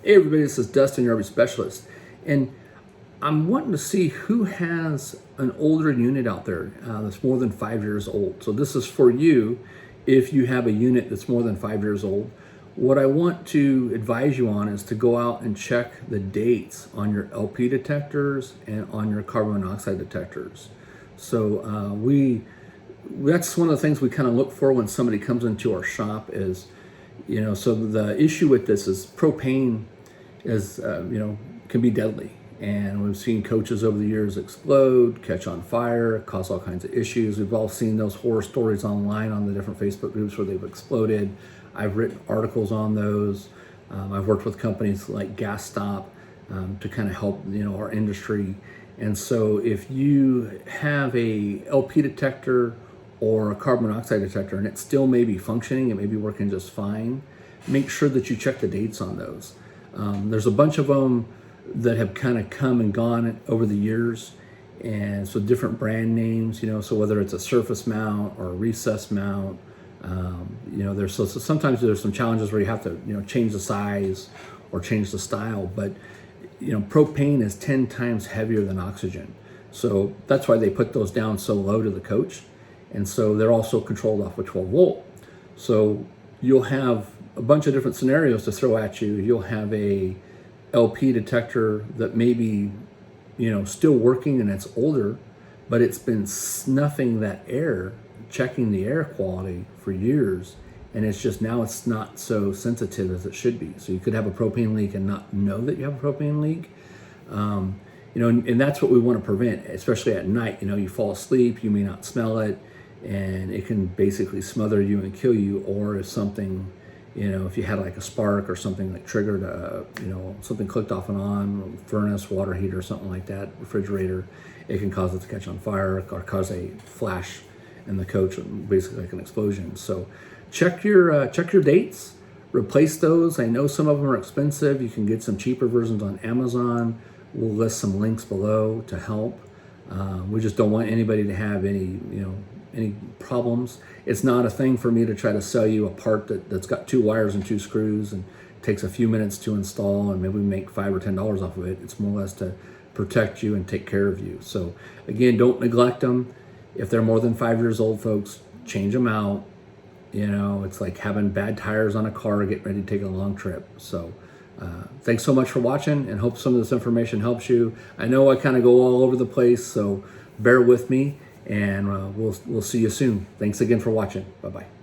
Hey everybody, this is Dustin, your RV specialist, and I'm wanting to see who has an older unit out there that's more than 5 years old. So this is for you if you have a unit that's more than 5 years old. What I want to advise you on is to go out and check the dates on your LP detectors and on your carbon monoxide detectors. So that's one of the things we kind of look for when somebody comes into our shop is, so the issue with this is propane is, can be deadly. And we've seen coaches over the years explode, catch on fire, cause all kinds of issues. We've all seen those horror stories online on the different Facebook groups where they've exploded. I've written articles on those. I've worked with companies like Gas Stop to kind of help, our industry. And so if you have a LP detector or a carbon monoxide detector and it still may be functioning, it may be working just fine, make sure that you check the dates on those. There's a bunch of them that have kind of come and gone over the years, and so different brand names, so whether it's a surface mount or a recessed mount, so sometimes there's some challenges where you have to change the size or change the style, but propane is 10 times heavier than oxygen, so that's why they put those down so low to the coach, and so they're also controlled off of 12 volt. So you'll have a bunch of different scenarios to throw at you. You'll have a LP detector that may be, still working and it's older, but it's been snuffing that air, checking the air quality for years, and it's not so sensitive as it should be. So you could have a propane leak and not know that you have a propane leak. And that's what we want to prevent, especially at night. You fall asleep, you may not smell it, and it can basically smother you and kill you. Or if something, if you had like a spark or something that triggered something clicked off and on, furnace, water heater, something like that, refrigerator, it can cause it to catch on fire or cause a flash in the coach, basically like an explosion. So check your dates, replace those. I know some of them are expensive. You can get some cheaper versions on Amazon. We'll list some links below to help. We just don't want anybody to have any problems. It's not a thing for me to try to sell you a part that's got 2 wires and 2 screws and takes a few minutes to install and maybe we make $5 or $10 off of it. It's more or less to protect you and take care of you. So again, don't neglect them. If they're more than 5 years old, folks, change them out. It's like having bad tires on a car getting ready to take a long trip. So thanks so much for watching, and hope some of this information helps you. I know I kind of go all over the place, so bear with me, and we'll see you soon. Thanks again for watching. Bye-bye.